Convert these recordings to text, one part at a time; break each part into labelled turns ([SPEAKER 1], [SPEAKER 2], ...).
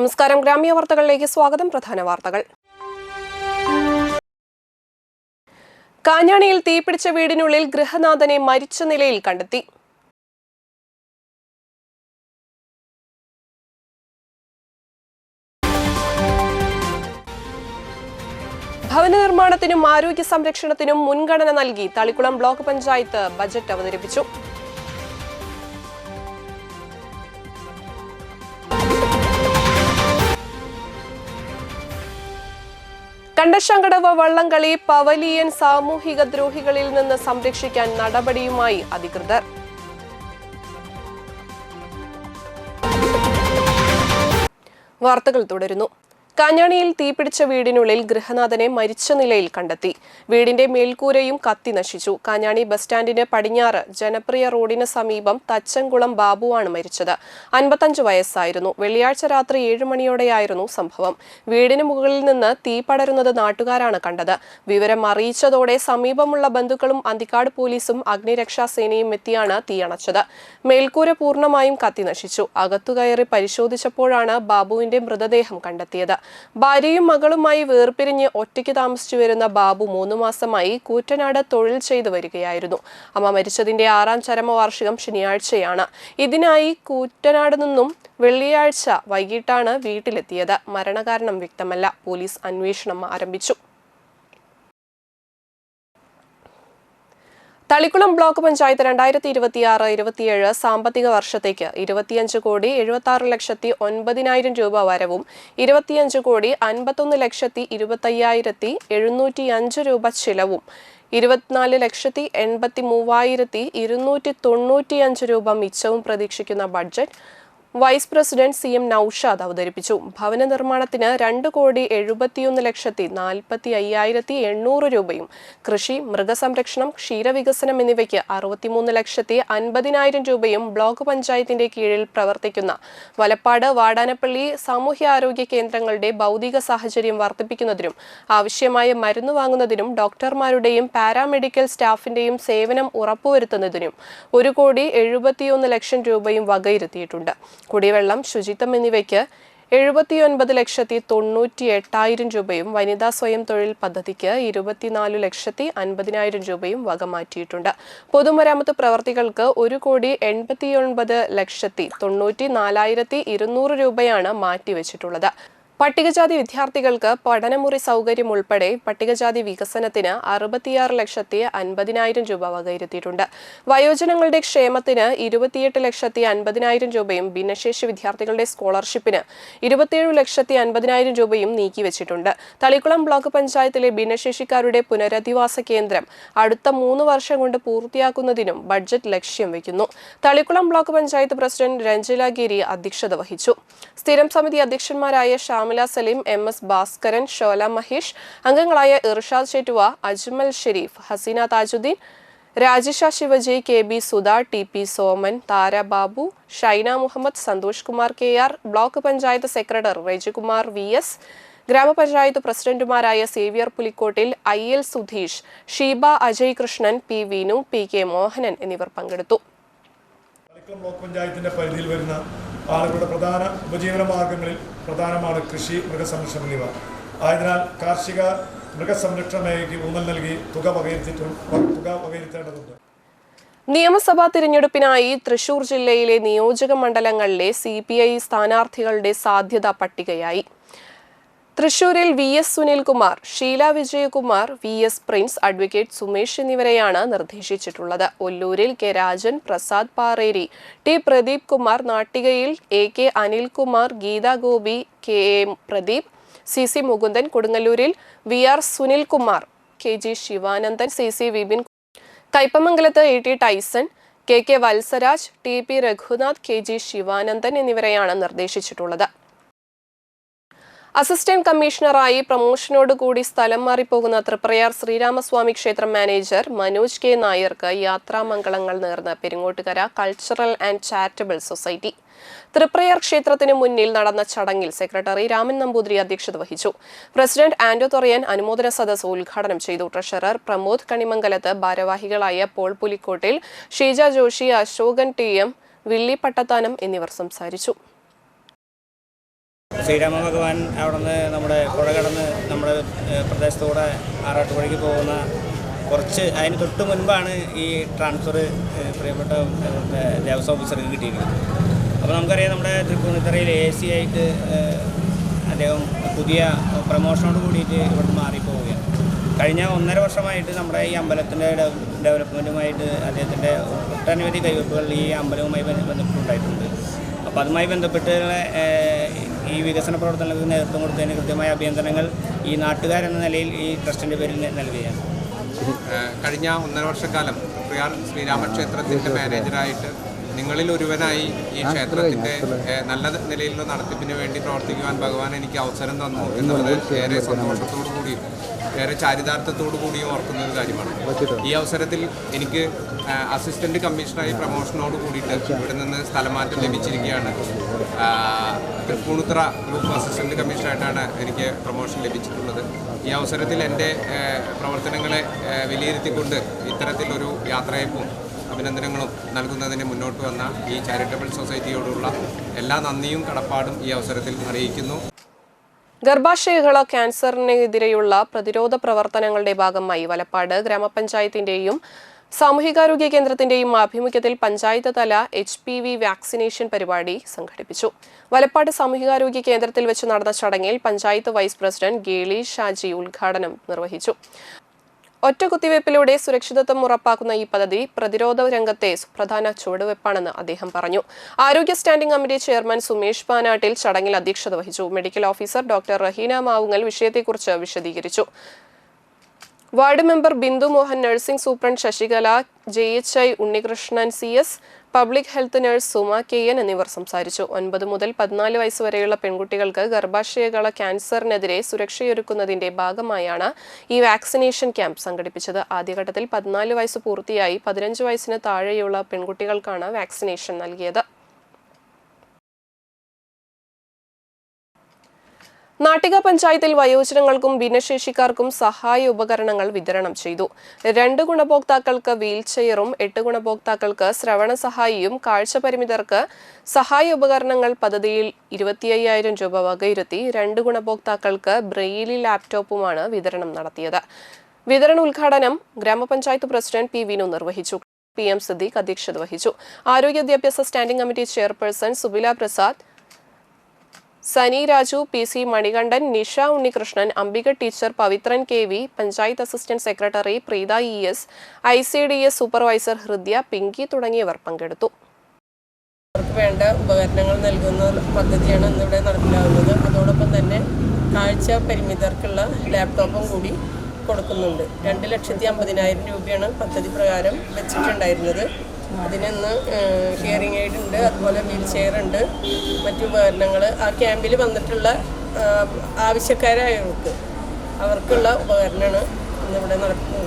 [SPEAKER 1] നമസ്കാരം. ഗ്രാമീയ വാർത്തകളിലേക്ക് സ്വാഗതം. പ്രധാന വാർത്തകൾ. കാഞ്ഞാണിയിൽ തീപിടിച്ച വീടിനുള്ളിൽ ഗൃഹനാഥനെ മരിച്ച നിലയിൽ കണ്ടെത്തി. ഭവന നിർമ്മാണത്തിനും ആരോഗ്യ സംരക്ഷണത്തിനും മുൻഗണന നൽകി തളിക്കുളം ബ്ലോക്ക് പഞ്ചായത്ത് ബജറ്റ് അവതരിപ്പിച്ചു. കണ്ടശങ്കടവ് വള്ളംകളി പവലിയൻ സാമൂഹിക ദ്രോഹികളിൽ നിന്ന് സംരക്ഷിക്കാൻ നടപടിയുമായി അധികൃതർ. വാർത്തകൾ തുടരുന്നു. കാഞ്ഞാണിയിൽ തീപിടിച്ച വീടിനുള്ളിൽ ഗൃഹനാഥനെ മരിച്ച നിലയിൽ കണ്ടെത്തി. വീടിന്റെ മേൽക്കൂരയും കത്തി നശിച്ചു. കാഞ്ഞാണി ബസ് സ്റ്റാൻഡിന് പടിഞ്ഞാറ് ജനപ്രിയ റോഡിന് സമീപം തച്ചൻകുളം ബാബുവാണ് മരിച്ചത്. 55 വയസ്സായിരുന്നു. വെള്ളിയാഴ്ച രാത്രി 7 മണിയോടെയായിരുന്നു സംഭവം. വീടിന് മുകളിൽ നിന്ന് തീ പടരുന്നത് നാട്ടുകാരാണ് കണ്ടത്. വിവരം അറിയിച്ചതോടെ സമീപമുള്ള ബന്ധുക്കളും അന്തിക്കാട് പോലീസും അഗ്നിരക്ഷാസേനയും എത്തിയാണ് തീയണച്ചത്. മേൽക്കൂര പൂർണ്ണമായും കത്തി നശിച്ചു. അകത്തുകയറി പരിശോധിച്ചപ്പോഴാണ് ബാബുവിന്റെ മൃതദേഹം കണ്ടെത്തിയത്. ഭാര്യയും മകളുമായി വേർപിരിഞ്ഞ് ഒറ്റയ്ക്ക് താമസിച്ചു വരുന്ന ബാബു 3 മാസമായി കൂറ്റനാട് തൊഴിൽ ചെയ്തു വരികയായിരുന്നു. അമ്മ മരിച്ചതിന്റെ 6ാം ചരമവാർഷികം ശനിയാഴ്ചയാണ്. ഇതിനായി കൂറ്റനാട് നിന്നും വെള്ളിയാഴ്ച വൈകിട്ടാണ് വീട്ടിലെത്തിയത്. മരണകാരണം വ്യക്തമല്ല. പോലീസ് അന്വേഷണം ആരംഭിച്ചു. തളിക്കുളം ബ്ലോക്ക് പഞ്ചായത്ത് 2026-27 സാമ്പത്തിക വർഷത്തേക്ക് 25,76,09,000 രൂപ വരവും 25,51,25,705 രൂപ ചിലവും 24,83,295 രൂപ മിച്ചവും പ്രതീക്ഷിക്കുന്ന budget vice president CM Naushad അവതരിപ്പിച്ചു. ഭവന നിർമ്മാണത്തിന് 2,71,40,45,800 രൂപയും കൃഷി, മൃഗസംരക്ഷണം, ക്ഷീരവികസനം എന്നിവയ്ക്ക് 63,50,000 രൂപയും ബ്ലോക്ക് പഞ്ചായത്തിന്റെ കീഴിൽ പ്രവർത്തിക്കുന്ന വലപ്പാട്, വാടാനപ്പള്ളി സാമൂഹ്യാരോഗ്യ കേന്ദ്രങ്ങളുടെ ഭൗതിക സാഹചര്യം വർദ്ധിപ്പിക്കുന്നതിനും ആവശ്യമായ മരുന്ന് വാങ്ങുന്നതിനും ഡോക്ടർമാരുടെയും പാരാമെഡിക്കൽ സ്റ്റാഫിന്റെയും സേവനം ഉറപ്പുവരുത്തുന്നതിനും 1,71,00,000 രൂപയും വകയിരുത്തിയിട്ടുണ്ട്. കുടിവെള്ളം, ശുചിത്വം എന്നിവയ്ക്ക് 79,98,000 രൂപയും വനിതാ സ്വയം തൊഴിൽ പദ്ധതിക്ക് 24,50,000 രൂപയും വകമാറ്റിയിട്ടുണ്ട്. പൊതുമരാമത്ത് പ്രവർത്തികൾക്ക് 1,89,94,200 രൂപയാണ് മാറ്റിവെച്ചിട്ടുള്ളത്. പട്ടികജാതി വിദ്യാർത്ഥികൾക്ക് പഠനമുറി സൗകര്യം ഉൾപ്പെടെ പട്ടികജാതി വികസനത്തിന് 66,50,000 രൂപ വകയിരുത്തിയിട്ടുണ്ട്. വയോജനങ്ങളുടെ ക്ഷേമത്തിന് 28,50,000 രൂപയും ഭിന്നശേഷി വിദ്യാർത്ഥികളുടെ സ്കോളർഷിപ്പിന് 27,50,000 രൂപയും നീക്കിവെച്ചിട്ടുണ്ട്. തളിക്കുളം ബ്ലോക്ക് പഞ്ചായത്തിലെ ഭിന്നശേഷിക്കാരുടെ പുനരധിവാസ കേന്ദ്രം അടുത്ത 3 വർഷം കൊണ്ട് പൂർത്തിയാക്കുന്നതിനും ബഡ്ജറ്റ് ലക്ഷ്യം വയ്ക്കുന്നു. തളിക്കുളം ബ്ലോക്ക് പഞ്ചായത്ത് പ്രസിഡന്റ് രഞ്ജില ഗിരി അധ്യക്ഷത വഹിച്ചു. സ്ഥിരം സമിതി അധ്യക്ഷന്മാരായ ഷാമില സലീം, MS ഭാസ്കരൻ, ഷോല മഹേഷ്, അംഗങ്ങളായ Irshad Shettuva, Ajmal Sharif, Haseena Thajudheen, Rajisha Sivaji, KB Sudha, TP Soman, Thara Babu, Shaina Muhammad, Santhosh Kumar KR, block panchayat secretary Rajikumar VS, ഗ്രാമപഞ്ചായത്ത് പ്രസിഡന്റുമാരായ Xavier Pulikkottil, IL Sudheesh, Sheeba Ajay Krishnan, P Vinu, PK Mohanan എന്നിവർ പങ്കെടുത്തു.
[SPEAKER 2] ബ്ലോക്ക് പഞ്ചായത്തിന്റെ പരിധിയിൽ വരുന്ന ആളുകളുടെ പ്രധാന ഉപജീവന മാർഗങ്ങളിൽ പ്രധാനമാണ് കൃഷി, മൃഗസംരക്ഷണം എന്നിവ. ആയതിനാൽ കാർഷിക മൃഗസംരക്ഷണ മേഖലയ്ക്ക് ഊന്നൽ നൽകി തുക വകയിരുത്തേണ്ടതുണ്ട്.
[SPEAKER 1] നിയമസഭാ തിരഞ്ഞെടുപ്പിനായി തൃശൂർ ജില്ലയിലെ നിയോജക മണ്ഡലങ്ങളിലെ CPI സ്ഥാനാർത്ഥികളുടെ സാധ്യതാ പട്ടികയായി. തൃശൂരിൽ VS Sunilkumar, Sheela Vijayakumar, VS Prince, advocate Sumesh എന്നിവരെയാണ് നിർദ്ദേശിച്ചിട്ടുള്ളത്. ഒല്ലൂരിൽ K Rajan, Prasad Pareri, T Pradeep Kumar, നാട്ടികയിൽ AK Anilkumar, Geetha Gopi, KM Pradeep, CC Mukundan, കൊടുങ്ങല്ലൂരിൽ VR Sunilkumar, KG Sivanandan, CC Vipin, കയ്പമംഗലത്ത് AT Tyson, KK Valsaraj, TP Raghunath, KG Sivanandan എന്നിവരെയാണ് നിർദ്ദേശിച്ചിട്ടുള്ളത്. അസിസ്റ്റന്റ് കമ്മീഷണറായി പ്രമോഷനോടുകൂടി സ്ഥലം മാറിപ്പോകുന്ന തൃപ്രയാർ ശ്രീരാമസ്വാമി ക്ഷേത്രം മാനേജർ മനോജ് K നായർക്ക് യാത്രാമംഗളങ്ങൾ നേർന്ന് Peringottukara cultural and charitable society. Triprayar ക്ഷേത്രത്തിന് മുന്നിൽ നടന്ന ചടങ്ങിൽ സെക്രട്ടറി രാമൻ നമ്പൂതിരി അധ്യക്ഷത വഹിച്ചു. പ്രസിഡന്റ് ആന്റോ തൊറിയൻ അനുമോദന സദസ്സ് ഉദ്ഘാടനം ചെയ്തു. ട്രഷറർ പ്രമോദ് കണിമംഗലത്ത്, ഭാരവാഹികളായ പോൾ പുലിക്കോട്ടിൽ, ഷീജ ജോഷി, അശോകൻ TM, വില്ലി പട്ടത്താനം എന്നിവർ സംസാരിച്ചു.
[SPEAKER 3] ശ്രീരാമ ഭഗവാൻ അവിടുന്ന് നമ്മുടെ പുഴ കടന്ന് നമ്മുടെ പ്രദേശത്തൂടെ ആറാട്ടുപുഴയ്ക്ക് പോകുന്ന അതിന് തൊട്ട് മുൻപാണ് ഈ ട്രാൻസ്ഫർ പ്രിയപ്പെട്ട ദേവസ്വം ഓഫീസർക്ക് കിട്ടിയിരിക്കുന്നത്. അപ്പോൾ നമുക്കറിയാം നമ്മുടെ തൃപ്പൂണിത്തറയിൽ AC ആയിട്ട് അദ്ദേഹം പുതിയ പ്രമോഷനോട് കൂടിയിട്ട് ഇവിടുന്ന് മാറിപ്പോവുകയാണ്. കഴിഞ്ഞ 1.5 വർഷമായിട്ട് നമ്മുടെ ഈ അമ്പലത്തിൻ്റെ ഡെവലപ്മെൻറ്റുമായിട്ട് അദ്ദേഹത്തിൻ്റെ ഒട്ടനവധി കൈവയ്പ്പുകൾ ഈ അമ്പലവുമായി ബന്ധപ്പെട്ടുണ്ടായിട്ടുണ്ട്. അപ്പോൾ അതുമായി ബന്ധപ്പെട്ടുള്ള ഈ വികസന പ്രവർത്തനങ്ങൾക്ക് നേതൃത്വം കൊടുത്തതിന് കൃത്യമായ അഭിനന്ദനങ്ങൾ ഈ നാട്ടുകാരെന്ന നിലയിൽ ഈ ട്രസ്റ്റിൻ്റെ പേരിൽ നൽകുകയാണ്.
[SPEAKER 4] കഴിഞ്ഞ 1.5 വർഷക്കാലം പ്രയാർ ശ്രീരാമക്ഷേത്രത്തിൻ്റെ മാനേജറായിട്ട് നിങ്ങളിൽ ഒരുവനായി ഈ ക്ഷേത്രത്തിൻ്റെ നല്ല നിലയിലുള്ള നടത്തിപ്പിന് വേണ്ടി പ്രവർത്തിക്കുവാൻ ഭഗവാൻ എനിക്ക് അവസരം തന്നു എന്നുള്ളത് ഏറെ സന്തോഷത്തോടു കൂടിയും ഏറെ ചാരിതാർത്ഥത്തോടു കൂടിയും ഓർക്കുന്ന ഒരു കാര്യമാണ്. ഈ അവസരത്തിൽ എനിക്ക് അസിസ്റ്റൻറ്റ് കമ്മീഷണറായി പ്രമോഷനോട് കൂടിയിട്ട് ഇവിടെ നിന്ന് സ്ഥലമാറ്റം ലഭിച്ചിരിക്കുകയാണ്. തൃപ്പൂണിത്തുറ ഗ്രൂപ്പ് അസിസ്റ്റൻറ്റ് കമ്മീഷണറായിട്ടാണ് എനിക്ക് പ്രമോഷൻ ലഭിച്ചിട്ടുള്ളത്. ഈ അവസരത്തിൽ എൻ്റെ പ്രവർത്തനങ്ങളെ വിലയിരുത്തിക്കൊണ്ട് ഇത്തരത്തിലൊരു യാത്രയപ്പും അഭിനന്ദനങ്ങളും നൽകുന്നതിന് മുന്നോട്ട് വന്ന ഈ ചാരിറ്റബിൾ സൊസൈറ്റിയോടുള്ള എല്ലാ നന്ദിയും കടപ്പാടും ഈ അവസരത്തിൽ അറിയിക്കുന്നു.
[SPEAKER 1] ഗർഭാശയകള ക്യാൻസറിനെതിരെയുള്ള പ്രതിരോധ പ്രവർത്തനങ്ങളുടെ ഭാഗമായി വലപ്പാട് ഗ്രാമപഞ്ചായത്തിന്റെയും സാമൂഹികാരോഗ്യ കേന്ദ്രത്തിന്റെയും ആഭിമുഖ്യത്തിൽ പഞ്ചായത്ത് തല HPV വാക്സിനേഷൻ പരിപാടി സംഘടിപ്പിച്ചു. വലപ്പാട് സാമൂഹികാരോഗ്യ കേന്ദ്രത്തിൽ വെച്ച് നടന്ന ചടങ്ങിൽ പഞ്ചായത്ത് വൈസ് പ്രസിഡന്റ് ഗേളി ഷാജി ഉദ്ഘാടനം നിർവഹിച്ചു. ഒറ്റ കുത്തിവയ്പിലൂടെ സുരക്ഷിതത്വം ഉറപ്പാക്കുന്ന ഈ പദ്ധതി പ്രതിരോധ രംഗത്തെ സുപ്രധാന ചുവടുവയ്പ്പാണെന്ന് അദ്ദേഹം പറഞ്ഞു. ആരോഗ്യ standing committee chairman Sumesh Panattil ചടങ്ങിൽ അധ്യക്ഷത വഹിച്ചു. Medical officer doctor Raheena Mavungal വിഷയത്തെക്കുറിച്ച് വിശദീകരിച്ചു. Ward member Bindu Mohan, nursing superintendent Sasikala, JHI Unnikrishnan CS, public health nurse Suma KN എന്നിവർ സംസാരിച്ചു. 9 മുതൽ 14 വയസ്സ് വരെയുള്ള പെൺകുട്ടികൾക്ക് ഗർഭാശയകള ക്യാൻസറിനെതിരെ സുരക്ഷയൊരുക്കുന്നതിന്റെ ഭാഗമായാണ് ഈ വാക്സിനേഷൻ ക്യാമ്പ് സംഘടിപ്പിച്ചത്. ആദ്യഘട്ടത്തിൽ 14 വയസ്സ് പൂർത്തിയായി 15 വയസ്സിന് താഴെയുള്ള പെൺകുട്ടികൾക്കാണ് വാക്സിനേഷൻ നൽകിയത്. നാട്ടിക പഞ്ചായത്തിൽ വയോജനങ്ങൾക്കും ഭിന്നശേഷിക്കാർക്കും സഹായ ഉപകരണങ്ങൾ വിതരണം ചെയ്തു. 2 ഗുണഭോക്താക്കൾക്ക് വീൽചെയറും 8 ഗുണഭോക്താക്കൾക്ക് ശ്രവണ സഹായിയും കാഴ്ചപരിമിതർക്ക് സഹായ ഉപകരണങ്ങൾ പദ്ധതിയിൽ 25,000 രൂപ വകയിരുത്തി 2 ഗുണഭോക്താക്കൾക്ക് ബ്രെയിലി ലാപ്ടോപ്പുമാണ് വിതരണം നടത്തിയത്. വിതരണ ഉദ്ഘാടനം ഗ്രാമപഞ്ചായത്ത് പ്രസിഡന്റ് P. വിനു നിർവഹിച്ചു. PM സിദ്ദീഖ് അധ്യക്ഷത വഹിച്ചു. ആരോഗ്യ വിദ്യാഭ്യാസ standing committee chairperson Subila Prasad, Sani Raju, PC Manikandan, Nisha Unnikrishnan, Ambika teacher, Pavithran KV, panchayat assistant secretary Preetha ES, ICDS supervisor Hridya, Pinky തുടങ്ങിയവർ പങ്കെടുത്തു.
[SPEAKER 5] അവർക്ക് വേണ്ട ഉപകരണങ്ങൾ നൽകുന്ന പദ്ധതിയാണ് ഇന്നിവിടെ നടപ്പിലാവുന്നത്. അതോടൊപ്പം തന്നെ കാഴ്ച പരിമിതർക്കുള്ള ലാപ്ടോപ്പും കൂടി കൊടുക്കുന്നുണ്ട്. 2,50,000 രൂപയാണ് പദ്ധതി പ്രകാരം വെച്ചിട്ടുണ്ടായിരുന്നത്. അതിനൊന്ന് ഹിയറിംഗ് എയ്ഡ് ഉണ്ട്, അതുപോലെ വീൽ ചെയർ ഉണ്ട്, മറ്റു ഉപകരണങ്ങൾ ആ ക്യാമ്പിൽ വന്നിട്ടുള്ള ആവശ്യക്കാരായവർക്ക് അവർക്കുള്ള ഉപകരണമാണ് ഇന്നിവിടെ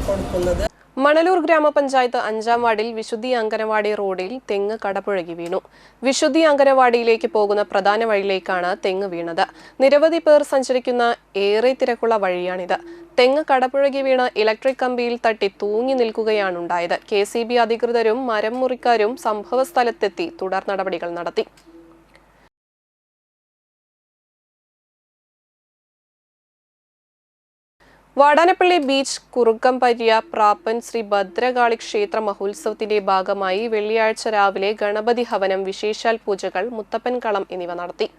[SPEAKER 5] കൊടുക്കുന്നത്.
[SPEAKER 1] മണലൂർ ഗ്രാമപഞ്ചായത്ത് 5-ാം വാർഡിൽ വിശുദ്ധി അങ്കനവാടി റോഡിൽ തെങ്ങ് കടപുഴകി വീണു. വിശുദ്ധി അങ്കനവാടിയിലേക്ക് പോകുന്ന പ്രധാന വഴിയിലേക്കാണ് തെങ്ങ് വീണത്. നിരവധി പേർ സഞ്ചരിക്കുന്ന ഏറെ തിരക്കുള്ള വഴിയാണിത്. തെങ്ങ് കടപുഴകി വീണ് ഇലക്ട്രിക് കമ്പിയിൽ തട്ടി തൂങ്ങി നിൽക്കുകയാണുണ്ടായത്. KCB അധികൃതരും മരം മുറിക്കാരും സംഭവ സ്ഥലത്തെത്തി തുടർ നടപടികൾ നടത്തി. വാടാനപ്പള്ളി ബീച്ച് കുറുക്കംപര്യ പ്രാപ്പൻ ശ്രീ ഭദ്രകാളി ക്ഷേത്ര മഹോത്സവത്തിന്റെ ഭാഗമായി വെള്ളിയാഴ്ച രാവിലെ ഗണപതി ഹവനം, വിശേഷാൽ പൂജകൾ, മുത്തപ്പൻ കളം എന്നിവ നടത്തി.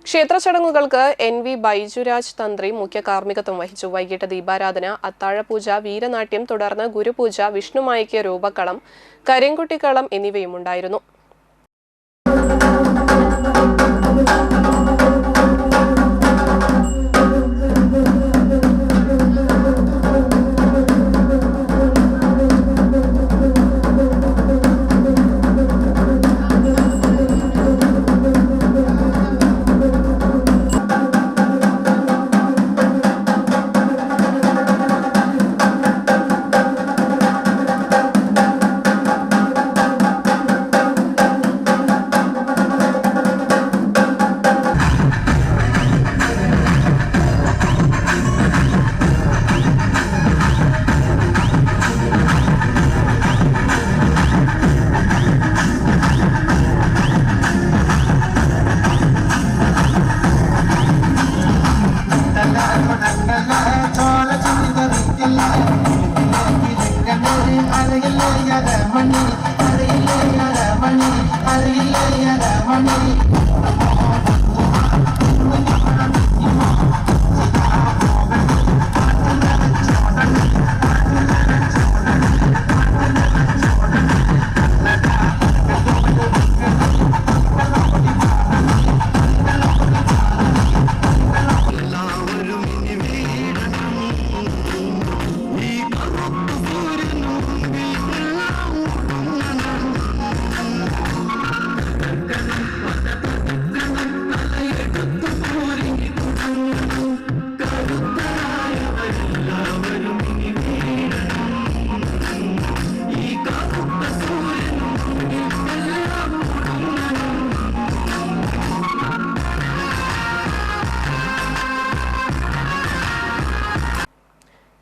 [SPEAKER 1] ക്ഷേത്ര ചടങ്ങുകൾക്ക് NV ബൈജുരാജ് തന്ത്രി മുഖ്യ കാർമ്മികത്വം വഹിച്ചു. വൈകിട്ട് ദീപാരാധന, അത്താഴപൂജ, വീരനാട്യം, തുടർന്ന് ഗുരുപൂജ, വിഷ്ണുമായിക്ക് രൂപക്കളം, കരിങ്കുട്ടിക്കളം എന്നിവയും ഉണ്ടായിരുന്നു.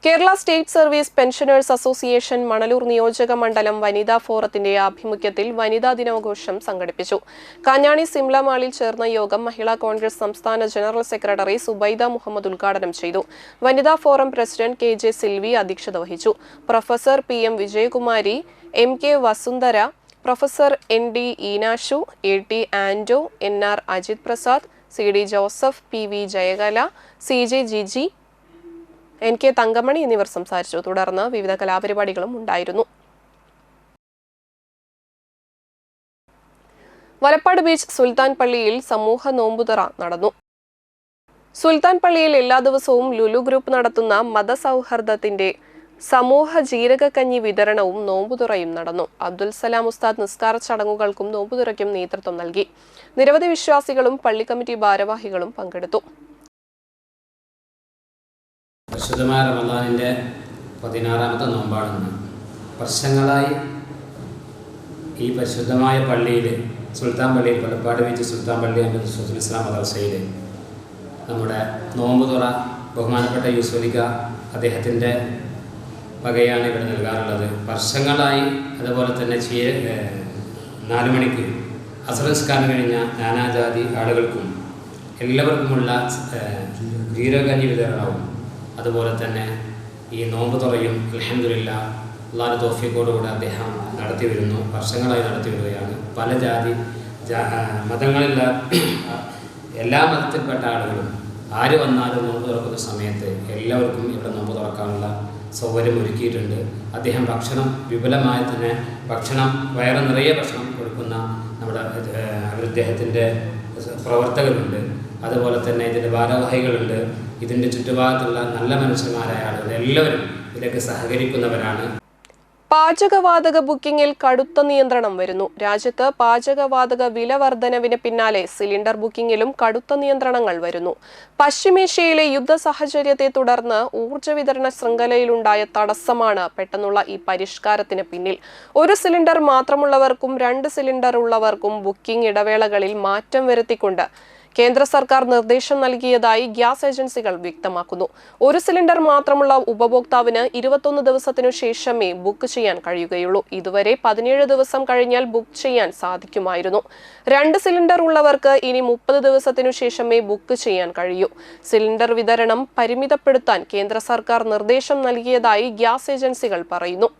[SPEAKER 1] Kerala state service pensioners association Manalur നിയോജക മണ്ഡലം വനിതാ ഫോറത്തിന്റെ ആഭിമുഖ്യത്തിൽ വനിതാ ദിനാഘോഷം സംഘടിപ്പിച്ചു. കാഞ്ഞാണി സിംല മാളിൽ ചേർന്ന യോഗം മഹിളാ കോൺഗ്രസ് സംസ്ഥാന ജനറൽ സെക്രട്ടറി സുബൈദ മുഹമ്മദ് ഉദ്ഘാടനം ചെയ്തു. വനിതാ ഫോറം പ്രസിഡന്റ് KJ സിൽവി അധ്യക്ഷത വഹിച്ചു. Professor PM Vijayakumari, MK Vasundhara, professor ND Eenashu, AT Ando, NR Ajith Prasad, CD Joseph, PV Jayakala, CJ Jiji, NK Thankamani എന്നിവർ സംസാരിച്ചു. തുടർന്ന് വിവിധ കലാപരിപാടികളും ഉണ്ടായിരുന്നു. വലപ്പാട് ബീച്ച് സുൽത്താൻ പള്ളിയിൽ സമൂഹ നോമ്പുതുറ നടന്നു. സുൽത്താൻ പള്ളിയിൽ എല്ലാ ദിവസവും ലുലു ഗ്രൂപ്പ് നടത്തുന്ന മതസൗഹാർദ്ദത്തിന്റെ സമൂഹ ജീരകക്കഞ്ഞി വിതരണവും നോമ്പുതുറയും നടന്നു. അബ്ദുൽ സലാം ഉസ്താദ് നിസ്കാര ചടങ്ങുകൾക്കും നോമ്പുതുറയ്ക്കും നേതൃത്വം നൽകി. നിരവധി വിശ്വാസികളും പള്ളി കമ്മിറ്റി ഭാരവാഹികളും പങ്കെടുത്തു.
[SPEAKER 6] പരിശുദ്ധമായ റമദാനിൻ്റെ 16ാമത്തെ നോമ്പാണെന്ന് വർഷങ്ങളായി ഈ പരിശുദ്ധമായ പള്ളിയിൽ സുൽത്താൻ പള്ളിയിൽ വലപ്പാട് ബീച്ച് സുൽത്താൻ പള്ളി എന്ന സുൽത്താൻ ഇസ്ലാം മദ്രസയിൽ നമ്മുടെ നോമ്പുതുറ ബഹുമാനപ്പെട്ട യൂസുഫലിക്ക അദ്ദേഹത്തിൻ്റെ വകയാണ് ഇവിടെ നൽകാറുള്ളത്. വർഷങ്ങളായി അതുപോലെ തന്നെ 4 മണിക്ക് അസറസ്കാരം കഴിഞ്ഞ നാനാജാതി ആളുകൾക്കും എല്ലാവർക്കുമുള്ള ജീരകഞ്ഞി വിതരണവും അതുപോലെ തന്നെ ഈ നോമ്പ് തുറയും അൽഹംദുലില്ലാ അല്ലാഹുവിൻ്റെ തൗഫീഖോടുകൂടി അദ്ദേഹം നടത്തി വരുന്നു. വർഷങ്ങളായി നടത്തി വരികയാണ്. പല ജാതി മതങ്ങളിലുള്ള എല്ലാ മതത്തിൽപ്പെട്ട ആളുകളും ആര് വന്നാലും നോമ്പ് തുറക്കുന്ന സമയത്ത് എല്ലാവർക്കും ഇവിടെ നോമ്പ് തുറക്കാനുള്ള സൗകര്യം ഒരുക്കിയിട്ടുണ്ട്. അദ്ദേഹം ഭക്ഷണം വിപുലമായി തന്നെ ഭക്ഷണം വയറ് നിറയെ ഭക്ഷണം കൊടുക്കുന്ന നമ്മുടെ അദ്ദേഹത്തിൻ്റെ പ്രവർത്തകരുണ്ട്. അതുപോലെ തന്നെ ഇതിൻ്റെ ഭാരവാഹികളുണ്ട്. ഇതിൻ്റെ ചുറ്റുഭാഗത്തുള്ള നല്ല മനുഷ്യന്മാരായ ആളുകൾ എല്ലാവരും ഇതിലേക്ക് സഹകരിക്കുന്നവരാണ്.
[SPEAKER 1] പാചകവാതക ബുക്കിംഗിൽ കടുത്ത നിയന്ത്രണം വരുന്നു. രാജ്യത്ത് പാചകവാതക വില വർധനവിന് പിന്നാലെ സിലിണ്ടർ ബുക്കിംഗിലും കടുത്ത നിയന്ത്രണങ്ങൾ വരുന്നു. പശ്ചിമേഷ്യയിലെ യുദ്ധ സാഹചര്യത്തെ തുടർന്ന് ഊർജ്ജ വിതരണ ശൃംഖലയിലുണ്ടായ തടസ്സമാണ് പെട്ടെന്നുള്ള ഈ പരിഷ്കാരത്തിന് പിന്നിൽ. 1 സിലിണ്ടർ മാത്രമുള്ളവർക്കും 2 സിലിണ്ടർ ഉള്ളവർക്കും ബുക്കിംഗ് ഇടവേളകളിൽ മാറ്റം വരുത്തിക്കൊണ്ട് കേന്ദ്ര സർക്കാർ നിർദ്ദേശം നൽകിയതായി ഗ്യാസ് ഏജൻസികൾ വ്യക്തമാക്കുന്നു. 1 സിലിണ്ടർ മാത്രമുള്ള ഉപഭോക്താവിന് 21 ദിവസത്തിനു ശേഷമേ ബുക്ക് ചെയ്യാൻ കഴിയുകയുള്ളൂ. ഇതുവരെ 17 ദിവസം കഴിഞ്ഞാൽ ബുക്ക് ചെയ്യാൻ സാധിക്കുമായിരുന്നു. 2 സിലിണ്ടർ ഉള്ളവർക്ക് ഇനി 30 ദിവസത്തിനു ശേഷമേ ബുക്ക് ചെയ്യാൻ കഴിയൂ. സിലിണ്ടർ വിതരണം പരിമിതപ്പെടുത്താൻ കേന്ദ്ര സർക്കാർ നിർദ്ദേശം നൽകിയതായി ഗ്യാസ് ഏജൻസികൾ പറയുന്നു.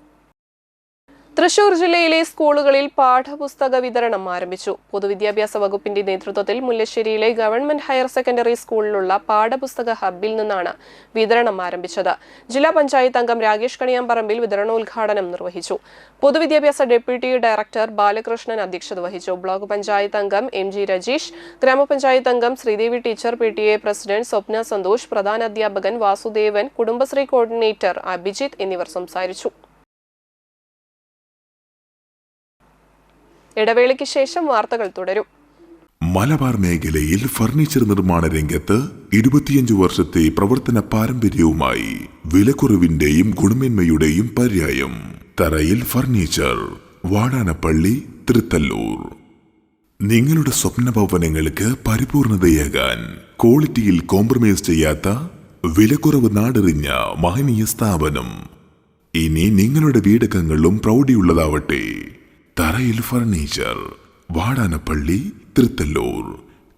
[SPEAKER 1] തൃശൂർ ജില്ലയിലെ സ്കൂളുകളിൽ പാഠപുസ്തക വിതരണം ആരംഭിച്ചു. പൊതുവിദ്യാഭ്യാസ വകുപ്പിന്റെ നേതൃത്വത്തിൽ മുല്ലശ്ശേരിയിലെ ഗവൺമെന്റ് ഹയർ സെക്കൻഡറി സ്കൂളിലുള്ള പാഠപുസ്തക ഹബ്ബിൽ നിന്നാണ് വിതരണം ആരംഭിച്ചത്. ജില്ലാ പഞ്ചായത്ത് അംഗം രാകേഷ് കണിയാമ്പറമ്പിൽ വിതരണോദ്ഘാടനം നിർവഹിച്ചു. പൊതുവിദ്യാഭ്യാസ ഡെപ്യൂട്ടി ഡയറക്ടർ ബാലകൃഷ്ണൻ അധ്യക്ഷത വഹിച്ചു. ബ്ലോക്ക് പഞ്ചായത്ത് അംഗം MG രജീഷ്, ഗ്രാമപഞ്ചായത്ത് അംഗം ശ്രീദേവി ടീച്ചർ, PTA പ്രസിഡന്റ് സ്വപ്ന സന്തോഷ്, പ്രധാനാധ്യാപകൻ വാസുദേവൻ, കുടുംബശ്രീ കോർഡിനേറ്റർ അഭിജിത്ത് എന്നിവർ സംസാരിച്ചു. ഇടവേളയ്ക്ക് ശേഷം വാർത്തകൾ തുടരും.
[SPEAKER 7] മലബാർ മേഖലയിൽ ഫർണിച്ചർ നിർമ്മാണ രംഗത്ത് 25 വർഷത്തെ പ്രവർത്തന പാരമ്പര്യവുമായി വിലക്കുറവിന്റെയും ഗുണമേന്മയുടെയും പര്യായം തറയിൽ ഫർണിച്ചർ, വാടാനപ്പള്ളി, തൃത്തല്ലൂർ. നിങ്ങളുടെ സ്വപ്ന ഭവനങ്ങൾക്ക് പരിപൂർണതയേകാൻ ക്വാളിറ്റിയിൽ കോംപ്രമൈസ് ചെയ്യാത്ത വിലക്കുറവ് നാടറിഞ്ഞ മഹനീയ സ്ഥാപനം. ഇനി നിങ്ങളുടെ വീടകങ്ങളും പ്രൗഢിയുള്ളതാവട്ടെ. തറയിൽ ഫർണിച്ചർ, വാടാനപ്പള്ളി, തൃത്തല്ലൂർ.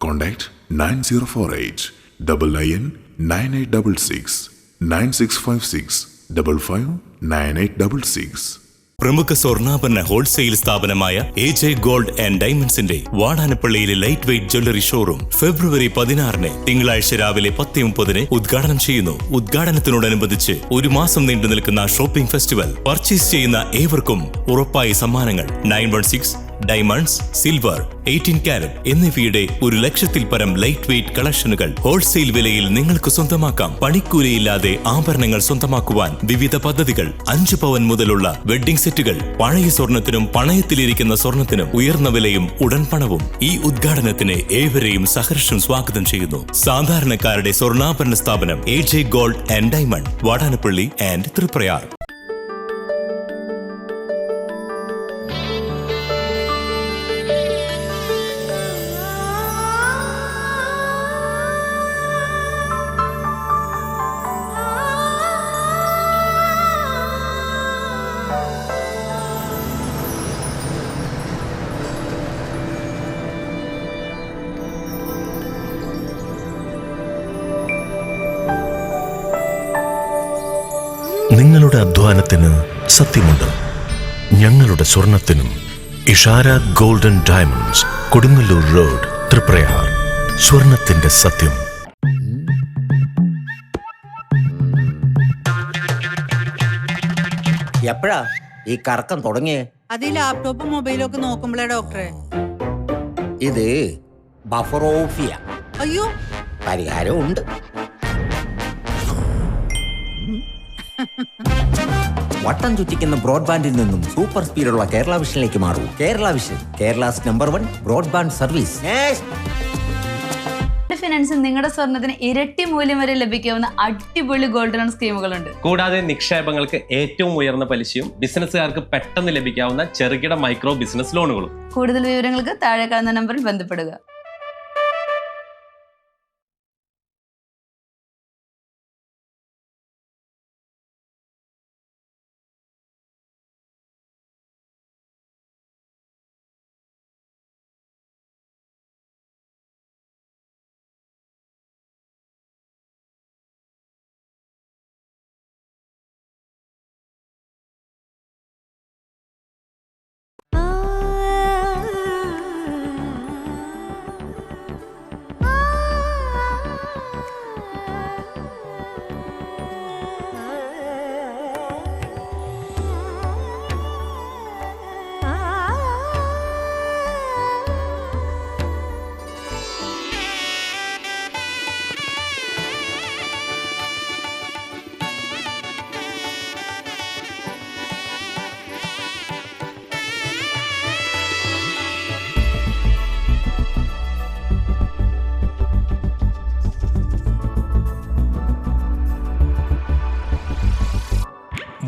[SPEAKER 7] കോൺടാക്ട് 9048 99 9866 9656 55 9866.
[SPEAKER 8] പ്രമുഖ സ്വർണ്ണാഭരണ ഹോൾസെയിൽ സ്ഥാപനമായ AJ ഗോൾഡ് ആൻഡ് ഡയമണ്ട്സിന്റെ വാടാനപ്പള്ളിയിലെ ലൈറ്റ് വെയ്റ്റ് ജ്വല്ലറി ഷോറൂം ഫെബ്രുവരി 16 തിങ്കളാഴ്ച രാവിലെ 10:30 ഉദ്ഘാടനം ചെയ്യുന്നു. ഉദ്ഘാടനത്തിനോടനുബന്ധിച്ച് 1 മാസം നീണ്ടു നിൽക്കുന്ന ഷോപ്പിംഗ് ഫെസ്റ്റിവൽ. പർച്ചേസ് ചെയ്യുന്ന ഏവർക്കും ഉറപ്പായ സമ്മാനങ്ങൾ. 916 ഡയമണ്ട്സ്, സിൽവർ, 18 കാരറ്റ് എന്നിവയുടെ 100,000-ൽ പരം ലൈറ്റ് വെയ്റ്റ് കളക്ഷനുകൾ ഹോൾസെയിൽ വിലയിൽ നിങ്ങൾക്ക് സ്വന്തമാക്കാം. പണിക്കൂലിയില്ലാതെ ആഭരണങ്ങൾ സ്വന്തമാക്കുവാൻ വിവിധ പദ്ധതികൾ. 5 പവൻ മുതലുള്ള വെഡ്ഡിംഗ് സെറ്റുകൾ. പഴയ സ്വർണത്തിനും പണയത്തിലിരിക്കുന്ന സ്വർണത്തിനും ഉയർന്ന വിലയും ഉടൻ പണവും. ഈ ഉദ്ഘാടനത്തിന് ഏവരെയും സഹർഷം സ്വാഗതം ചെയ്യുന്നു. സാധാരണക്കാരുടെ സ്വർണ്ണാഭരണ സ്ഥാപനം AJ gold and diamond, Vadanappally and Triprayar.
[SPEAKER 9] നിങ്ങളുടെ അധ്വാനത്തിന് സത്യമുണ്ട്, ഞങ്ങളുടെ സ്വർണത്തിനും. Ishara golden diamonds, Kodungallur road, Triprayar. സ്വർണത്തിന്റെ സത്യം.
[SPEAKER 10] എപ്പോഴാ ഈ കറക്കം തുടങ്ങിയേ?
[SPEAKER 11] അത് ഈ ലാപ്ടോപ്പും മൊബൈലും ഒക്കെ നോക്കുമ്പോഴേ ഡോക്ടറെ.
[SPEAKER 10] ഇത് ബഫറോഫിയ.
[SPEAKER 11] അയ്യോ,
[SPEAKER 10] പരിഹാരവും ഉണ്ട്. വട്ടം ചുറ്റിക്കുന്ന ബ്രോഡ്ബാൻഡിൽ നിന്നും സൂപ്പർ സ്പീഡുള്ള കേരള വിഷനിലേക്ക് മാറൂ. Kerala vision, Kerala's #1 broadband service.
[SPEAKER 12] ഫിനാൻസിൽ നിങ്ങളുടെ സ്വർണ്ണത്തിന് ഇരട്ടി മൂല്യം വരെ ലഭിക്കാവുന്ന അടിപൊളി ഗോൾഡ് ലോൺ സ്കീമുകളുണ്ട്.
[SPEAKER 13] കൂടാതെ നിക്ഷേപങ്ങൾക്ക് ഏറ്റവും ഉയർന്ന പലിശയും ബിസിനസ്സുകാർക്ക് പെട്ടെന്ന് ലഭിക്കാവുന്ന ചെറുകിട മൈക്രോ ബിസിനസ് ലോണുകളും.
[SPEAKER 12] കൂടുതൽ വിവരങ്ങൾക്ക് താഴെ കാണുന്ന നമ്പറിൽ ബന്ധപ്പെടുക.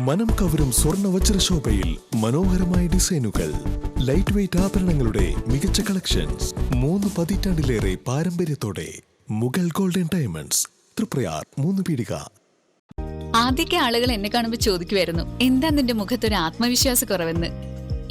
[SPEAKER 9] മനം കവരും സ്വർണ്ണ വജ്രശോഭയിൽ മനോഹരമായ ഡിസൈനുകൾ, ലൈറ്റ് വെയ്റ്റ് ആഭരണങ്ങളുടെ മികച്ച കളക്ഷൻസ്, 3 പതിറ്റാണ്ടിലേറെ പാരമ്പര്യത്തോടെ മുഗൾ ഗോൾഡൻ ഡയമണ്ട്സ്, തൃപ്രയാർ 3 പീടിക.
[SPEAKER 12] ആദ്യമൊക്കെ ആളുകൾ എന്നെ കാണുമ്പോൾ ചോദിക്കുമായിരുന്നു, എന്താ നിന്റെ മുഖത്തൊരു ആത്മവിശ്വാസ കുറവെന്ന്.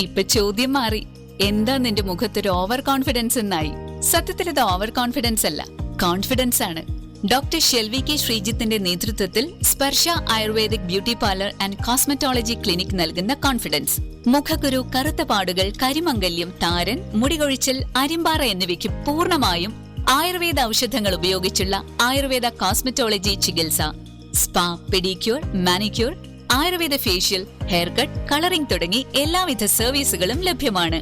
[SPEAKER 12] ഇപ്പൊ ചോദ്യം മാറി, എന്താ നിന്റെ മുഖത്തൊരു ഓവർ കോൺഫിഡൻസ് എന്നായി. സത്യത്തിൽ ഇത് ഓവർ കോൺഫിഡൻസ് അല്ല, കോൺഫിഡൻസ് ആണ്. ഡോക്ടർ ഷെൽവി കെ ശ്രീജിത്തിന്റെ നേതൃത്വത്തിൽ Sparsha ayurvedic beauty parlour and cosmetology clinic നൽകുന്ന കോൺഫിഡൻസ്. മുഖക്കുരു, കറുത്ത പാടുകൾ, കരിമംഗല്യം, താരൻ, മുടികൊഴിച്ചിൽ, അരിമ്പാറ എന്നിവയ്ക്ക് പൂർണ്ണമായും ആയുർവേദ ഔഷധങ്ങൾ ഉപയോഗിച്ചുള്ള ആയുർവേദ കോസ്മെറ്റോളജി ചികിത്സ. Spa, pedicure, manicure, Ayurveda facial, hair cut, colouring തുടങ്ങി എല്ലാവിധ സർവീസുകളും ലഭ്യമാണ്.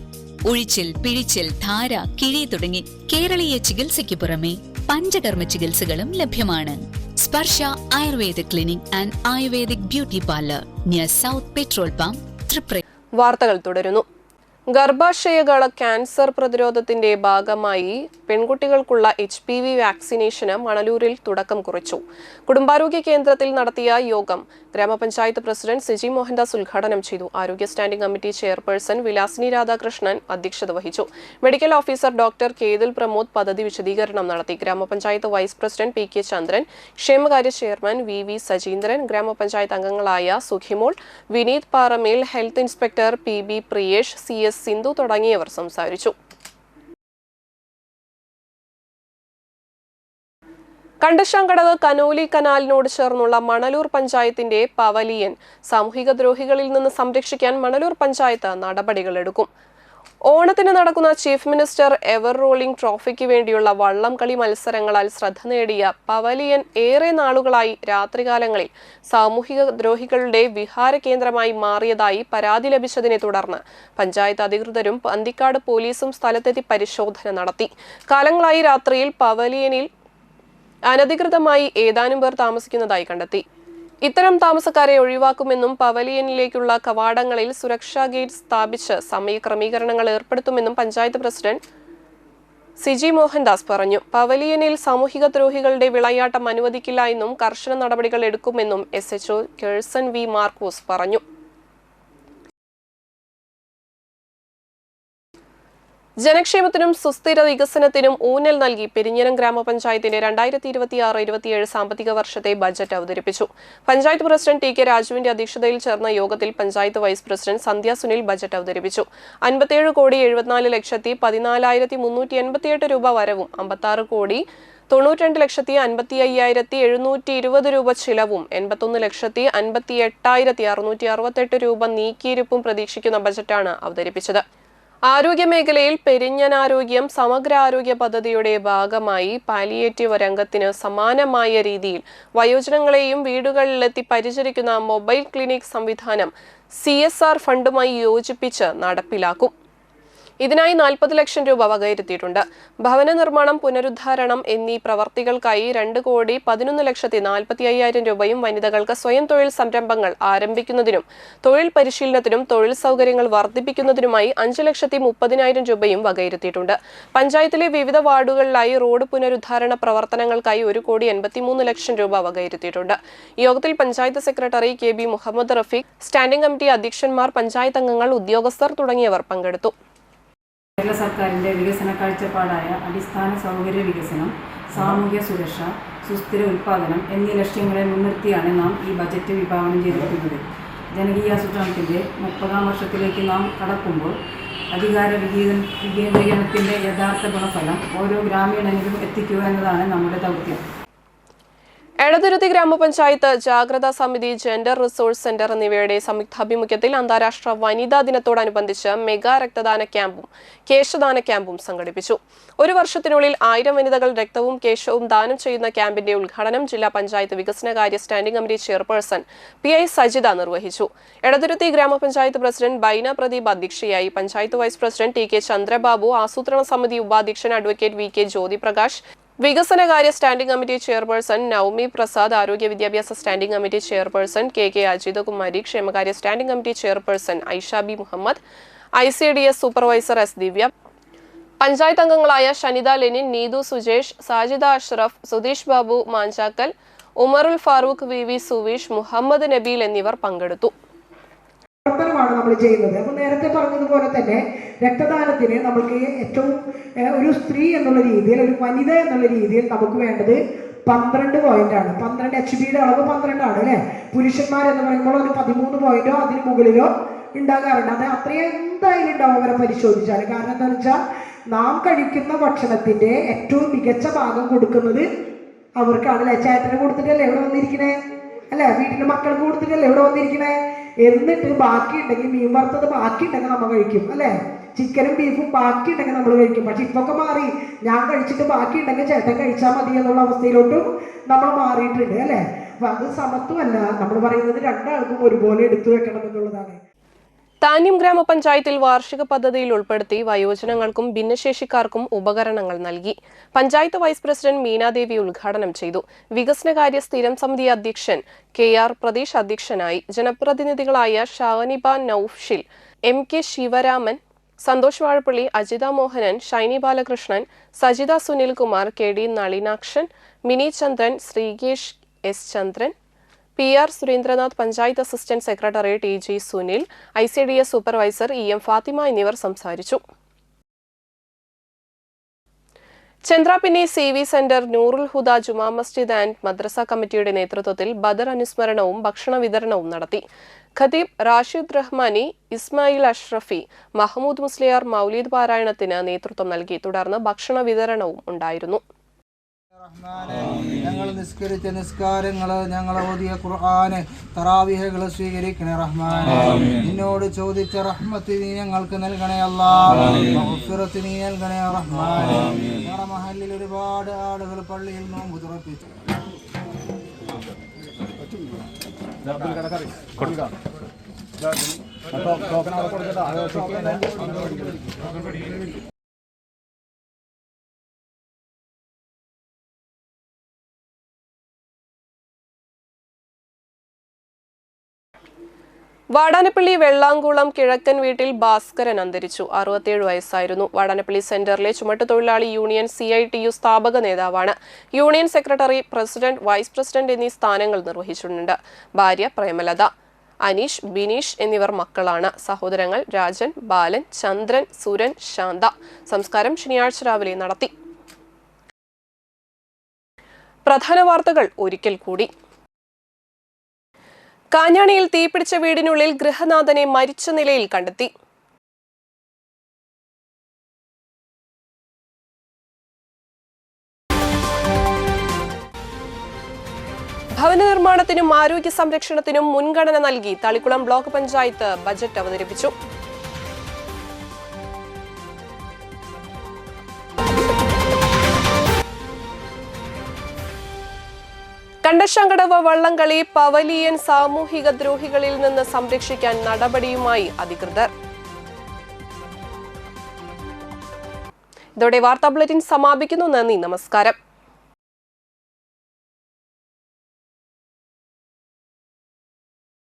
[SPEAKER 12] ഉഴിച്ചിൽ, പിഴിച്ചിൽ, ധാര, കിഴി തുടങ്ങി കേരളീയ ചികിത്സയ്ക്ക് പുറമെ പഞ്ചകർമ്മ ചികിത്സകളും ലഭ്യമാണ്. Sparsha ayurvedic clinic and ayurvedic beauty parlour, near south petrol pump, Triprayar.
[SPEAKER 1] വാർത്തകൾ തുടരുന്നു. ഗർഭാശയകള ക്യാൻസർ പ്രതിരോധത്തിന്റെ ഭാഗമായി പെൺകുട്ടികൾക്കുള്ള HPV വാക്സിനേഷന് മണലൂരിൽ തുടക്കം കുറിച്ചു. കുടുംബാരോഗ്യ കേന്ദ്രത്തിൽ നടത്തിയ യോഗം ഗ്രാമപഞ്ചായത്ത് പ്രസിഡന്റ് സിജി മോഹൻദാസ് ഉദ്ഘാടനം ചെയ്തു. ആരോഗ്യ standing committee chairperson Vilasini Radhakrishnan അധ്യക്ഷത വഹിച്ചു. മെഡിക്കൽ ഓഫീസർ ഡോക്ടർ കേതുൽ പ്രമോദ് പദ്ധതി വിശദീകരണം നടത്തി. ഗ്രാമപഞ്ചായത്ത് വൈസ് പ്രസിഡന്റ് PK ചന്ദ്രൻ, ക്ഷേമകാര്യ ചെയർമാൻ VV സജീന്ദ്രൻ, ഗ്രാമപഞ്ചായത്ത് അംഗങ്ങളായ സുഖിമോൾ, വിനീത് പാറമേൽ, health inspector PB Priyesh, CS Sindhu തുടങ്ങിയവർ സംസാരിച്ചു. കണ്ടശാങ്കടവ് കനോലി കനാലിനോട് ചേർന്നുള്ള മണലൂർ പഞ്ചായത്തിന്റെ പവലിയൻ സാമൂഹിക ദ്രോഹികളിൽ നിന്ന് സംരക്ഷിക്കാൻ മണലൂർ പഞ്ചായത്ത് നടപടികളെടുക്കും. ഓണത്തിന് നടക്കുന്ന ചീഫ് മിനിസ്റ്റർ എവർ റോളിംഗ് ട്രോഫിക്ക് വേണ്ടിയുള്ള വള്ളംകളി മത്സരങ്ങളാൽ ശ്രദ്ധ നേടിയ പവലിയൻ ഏറെ നാളുകളായി രാത്രികാലങ്ങളിൽ സാമൂഹിക ദ്രോഹികളുടെ വിഹാര കേന്ദ്രമായി മാറിയതായി പരാതി ലഭിച്ചതിനെ തുടർന്ന് പഞ്ചായത്ത് അധികൃതരും പന്തിക്കാട് പോലീസും സ്ഥലത്തെത്തി പരിശോധന നടത്തി. കാലങ്ങളായി രാത്രിയിൽ പവലിയനിൽ അനധികൃതമായി ഏതാനും പേർ താമസിക്കുന്നതായി കണ്ടെത്തി. ഇത്തരം താമസക്കാരെ ഒഴിവാക്കുമെന്നും പവലിയനിലേക്കുള്ള കവാടങ്ങളിൽ സുരക്ഷാ ഗേറ്റ് സ്ഥാപിച്ച് സമയക്രമീകരണങ്ങൾ ഏർപ്പെടുത്തുമെന്നും പഞ്ചായത്ത് പ്രസിഡന്റ് സിജി മോഹൻദാസ് പറഞ്ഞു. പവലിയനിൽ സാമൂഹിക ദ്രോഹികളുടെ വിളയാട്ടം അനുവദിക്കില്ല എന്നും കർശന നടപടികൾ എടുക്കുമെന്നും SHO കേഴ്സൺ V മാർക്കോസ് പറഞ്ഞു. ജനക്ഷേമത്തിനും സുസ്ഥിര വികസനത്തിനും ഊന്നൽ നൽകി പെരിഞ്ഞനം ഗ്രാമപഞ്ചായത്തിന്റെ 2026-27 സാമ്പത്തിക വർഷത്തെ ബജറ്റ് അവതരിപ്പിച്ചു. പഞ്ചായത്ത് പ്രസിഡന്റ് TK രാജുവിന്റെ അധ്യക്ഷതയിൽ ചേർന്ന യോഗത്തിൽ പഞ്ചായത്ത് വൈസ് പ്രസിഡന്റ് സന്ധ്യ സുനിൽ ബജറ്റ് അവതരിപ്പിച്ചു. 57,74,14,388 രൂപ വരവും 56,93,000 92,55,720 രൂപ ചിലവും 81,58,668 രൂപ നീക്കിയിരിപ്പും പ്രതീക്ഷിക്കുന്ന ബജറ്റാണ് അവതരിപ്പിച്ചത്. ആരോഗ്യമേഖലയിൽ പെരിഞ്ഞനാരോഗ്യം സമഗ്ര ആരോഗ്യ പദ്ധതിയുടെ ഭാഗമായി പാലിയേറ്റീവ് രംഗത്തിന് സമാനമായ രീതിയിൽ വയോജനങ്ങളെയും വീടുകളിലെത്തി പരിചരിക്കുന്ന മൊബൈൽ ക്ലിനിക് സംവിധാനം CSR ഫണ്ടുമായി യോജിപ്പിച്ച് നടപ്പിലാക്കും. ഇതിനായി 40 ലക്ഷം രൂപ വകയിരുത്തിയിട്ടുണ്ട്. ഭവന നിർമ്മാണം, പുനരുദ്ധാരണം എന്നീ പ്രവർത്തികൾക്കായി 2,11,45,000 രൂപയും വനിതകൾക്ക് സ്വയം തൊഴിൽ സംരംഭങ്ങൾ ആരംഭിക്കുന്നതിനും തൊഴിൽ പരിശീലനത്തിനും തൊഴിൽ സൗകര്യങ്ങൾ വർദ്ധിപ്പിക്കുന്നതിനുമായി 5,30,000 രൂപയും വകയിരുത്തിയിട്ടുണ്ട്. പഞ്ചായത്തിലെ വിവിധ വാർഡുകളിലായി റോഡ് പുനരുദ്ധാരണ പ്രവർത്തനങ്ങൾക്കായി 1,83,00,000 രൂപ വകയിരുത്തിയിട്ടുണ്ട്. യോഗത്തിൽ panchayat secretary KB Muhammad Rafeeq, standing committee അധ്യക്ഷന്മാർ, പഞ്ചായത്ത് അംഗങ്ങൾ, ഉദ്യോഗസ്ഥർ തുടങ്ങിയവർ പങ്കെടുത്തു.
[SPEAKER 14] കേരള സർക്കാരിൻ്റെ വികസന കാഴ്ചപ്പാടായ അടിസ്ഥാന സൗകര്യ വികസനം, സാമൂഹ്യ സുരക്ഷ, സുസ്ഥിര ഉൽപ്പാദനം എന്നീ ലക്ഷ്യങ്ങളെ മുൻനിർത്തിയാണ് നാം ഈ ബജറ്റ് വിഭാവനം ചെയ്തിരിക്കുന്നത്. ജനകീയാസൂത്രണത്തിൻ്റെ 30ാം വർഷത്തിലേക്ക് നാം കടക്കുമ്പോൾ അധികാര വികേന്ദ്രീകരണത്തിൻ്റെ യഥാർത്ഥ ഗുണഫലം ഓരോ ഗ്രാമീണനിലും എത്തിക്കുക എന്നതാണ് നമ്മുടെ ദൗത്യം.
[SPEAKER 1] എടതുരുത്തി ഗ്രാമപഞ്ചായത്ത് ജാഗ്രതാ സമിതി, ജെൻഡർ റിസോഴ്സ് സെന്റർ എന്നിവയുടെ സംയുക്താഭിമുഖ്യത്തിൽ അന്താരാഷ്ട്ര വനിതാ ദിനത്തോടനുബന്ധിച്ച് മെഗാ രക്തദാന ക്യാമ്പും കേശദാന ക്യാമ്പും സംഘടിപ്പിച്ചു. ഒരു വർഷത്തിനുള്ളിൽ 1000 വനിതകൾ രക്തവും കേശവും ദാനം ചെയ്യുന്ന ക്യാമ്പിന്റെ ഉദ്ഘാടനം ജില്ലാ പഞ്ചായത്ത് വികസനകാര്യ standing committee chairperson PI Sajitha നിർവഹിച്ചു. എടതുരുത്തി ഗ്രാമപഞ്ചായത്ത് പ്രസിഡന്റ് ബൈന പ്രദീപ് അധ്യക്ഷയായി. Panchayat vice president TK Chandrababu, ആസൂത്രണ സമിതി ഉപാധ്യക്ഷൻ അഡ്വക്കേറ്റ് VK ജ്യോതിപ്രകാശ്, വികസനകാര്യ standing committee chairperson Naumi Prasad, ആരോഗ്യ വിദ്യാഭ്യാസ standing committee chairperson KK Ajithakumari, ക്ഷേമകാര്യ standing committee chairperson Aisha B Muhammad, ICDS supervisor S Divya, panchayat അംഗങ്ങളായ ഷനിത ലെനിൻ, നീതു സുജേഷ്, സാജിദ അഷ്റഫ്, സുധീഷ് ബാബു മാഞ്ചാക്കൽ, ഉമറുൽ ഫാറൂഖ്, VV സുവീഷ്, മുഹമ്മദ് നബീൽ എന്നിവർ പങ്കെടുത്തു.
[SPEAKER 15] പ്രവർത്തനമാണ് നമ്മൾ ചെയ്യുന്നത്. അപ്പോൾ നേരത്തെ പറഞ്ഞതുപോലെ തന്നെ രക്തദാനത്തിന് നമുക്ക് ഏറ്റവും ഒരു സ്ത്രീ എന്നുള്ള രീതിയിൽ, ഒരു വനിത എന്നുള്ള രീതിയിൽ നമുക്ക് വേണ്ടത് 12 പോയിന്റാണ്. 12 HBയുടെ അളവ് 12 ആണ് അല്ലേ? പുരുഷന്മാരെന്ന് പറയുമ്പോൾ ഒരു 13 പോയിന്റോ അതിന് മുകളിലോ ഉണ്ടാകാറുണ്ട്. അത് അത്രയും എന്തായാലും ഉണ്ടാവും അവരെ പരിശോധിച്ചാൽ. കാരണം എന്താണെന്ന് വെച്ചാൽ നാം കഴിക്കുന്ന ഭക്ഷണത്തിന്റെ ഏറ്റവും മികച്ച ഭാഗം കൊടുക്കുന്നത് അവർക്കാണ് അല്ലേ? ചേട്ടന് കൊടുത്തിട്ടല്ലേ ഇവിടെ വന്നിരിക്കണേ അല്ലേ? വീട്ടിലെ മക്കൾക്ക് കൊടുത്തിട്ടല്ലേ ഇവിടെ വന്നിരിക്കണേ? എന്നിട്ട് ബാക്കി ഉണ്ടെങ്കിൽ, മീൻ വറുത്തത് ബാക്കി ഉണ്ടെങ്കിൽ നമ്മൾ കഴിക്കും അല്ലേ? ചിക്കനും ബീഫും ബാക്കി ഉണ്ടെങ്കിൽ നമ്മൾ കഴിക്കും. പക്ഷെ ഇപ്പൊക്കെ മാറി, ഞാൻ കഴിച്ചിട്ട് ബാക്കി ഉണ്ടെങ്കിൽ ചേട്ടൻ കഴിച്ചാൽ മതി എന്നുള്ള അവസ്ഥയിലോട്ടും നമ്മൾ മാറിയിട്ടുണ്ട് അല്ലേ? അപ്പൊ അത് സമത്വമല്ല, നമ്മൾ പറയുന്നത് രണ്ടാൾക്കും ഒരുപോലെ എടുത്തു വെക്കണം എന്നുള്ളതാണ്.
[SPEAKER 1] താന്യം ഗ്രാമപഞ്ചായത്തിൽ വാർഷിക പദ്ധതിയിൽ ഉൾപ്പെടുത്തി വയോജനങ്ങൾക്കും ഭിന്നശേഷിക്കാർക്കും ഉപകരണങ്ങൾ നൽകി. പഞ്ചായത്ത് വൈസ് പ്രസിഡന്റ് മീനാദേവി ഉദ്ഘാടനം ചെയ്തു. വികസനകാര്യ സ്ഥിരം സമിതി അധ്യക്ഷൻ KR പ്രതീഷ് അധ്യക്ഷനായി. ജനപ്രതിനിധികളായ Shaniba Naufshil, MK Sivaraman, Santhosh Vazhappally, Ajitha Mohanan, Shiny Balakrishnan, Sajitha Sunilkumar, KD Nalinakshan, Mini Chandran, Sreekesh S Chandran, PR Surendranath, panchayat assistant secretary TG Sunil, ICDS supervisor EM Fathima എന്നിവർ സംസാരിച്ചു. Chandrapinni CV centre, Noorul Huda Juma Masjid and മദ്രസ കമ്മിറ്റിയുടെ നേതൃത്വത്തിൽ ബദർ അനുസ്മരണവും ഭക്ഷണ വിതരണവും നടത്തി. ഖതീബ് റാഷിദ് റഹ്മാനി, ഇസ്മായിൽ അഷ്റഫി, മഹ്മൂദ് മുസ്ലിയാർ മൗലീദ് പാരായണത്തിന് നേതൃത്വം നൽകി. തുടർന്ന് ഭക്ഷണ വിതരണവും ഉണ്ടായിരുന്നു.
[SPEAKER 16] ഞങ്ങൾ നിസ്കരിച്ച നിസ്കാരങ്ങള്, ഞങ്ങൾ ഓതിയ ഖുർആന്, തറാവിഹകൾ സ്വീകരിക്കണേ റഹ്മാനെ. നിന്നോട് ചോദിച്ച റഹ്മത്ത് നീ ഞങ്ങൾക്ക് നൽകണേ അല്ലാഹ്. മഗ്ഫിറത്ത് നീ നൽകണേ റഹ്മാനെ. ഞങ്ങളുടെ മഹല്ലിൽ ഒരുപാട് ആളുകൾ പള്ളിയിൽ നോമ്പ് തുറപ്പിച്ചു.
[SPEAKER 1] വാടാനപ്പള്ളി വെള്ളാങ്കുളം കിഴക്കൻ വീട്ടിൽ ഭാസ്കരൻ അന്തരിച്ചു. 67 വയസ്സായിരുന്നു. വാടാനപ്പള്ളി സെന്ററിലെ ചുമട്ടുതൊഴിലാളി യൂണിയൻ CITU സ്ഥാപക നേതാവാണ്. Union secretary, president, vice president എന്നീ സ്ഥാനങ്ങൾ നിർവഹിച്ചിട്ടുണ്ട്. ഭാര്യ പ്രേമലത, അനീഷ്, ബിനീഷ് എന്നിവർ മക്കളാണ്. സഹോദരങ്ങൾ രാജൻ, ബാലൻ, ചന്ദ്രൻ, സുരൻ, ശാന്ത. സംസ്കാരം ശനിയാഴ്ച രാവിലെ നടത്തി. പ്രധാന വാർത്തകൾ ഒരിക്കൽ കൂടി. കാഞ്ഞാണിയിൽ തീപിടിച്ച വീടിനുള്ളിൽ ഗൃഹനാഥനെ മരിച്ച നിലയിൽ കണ്ടെത്തി. വിദ്യാഭ്യാസത്തിനും ആരോഗ്യ സംരക്ഷണത്തിനും മുൻഗണന നൽകി തളിക്കുളം ബ്ലോക്ക് പഞ്ചായത്ത് ബജറ്റ് അവതരിപ്പിച്ചു. കണ്ടശങ്കടവ് വള്ളംകളി പവലിയൻ സാമൂഹിക ദ്രോഹികളിൽ നിന്ന് സംരക്ഷിക്കാൻ നടപടിയുമായി അധികൃതർ. ഇതോടെ വാർത്താ ബുള്ളറ്റിൻ സമാപിക്കുന്നു. നന്ദി, നമസ്കാരം.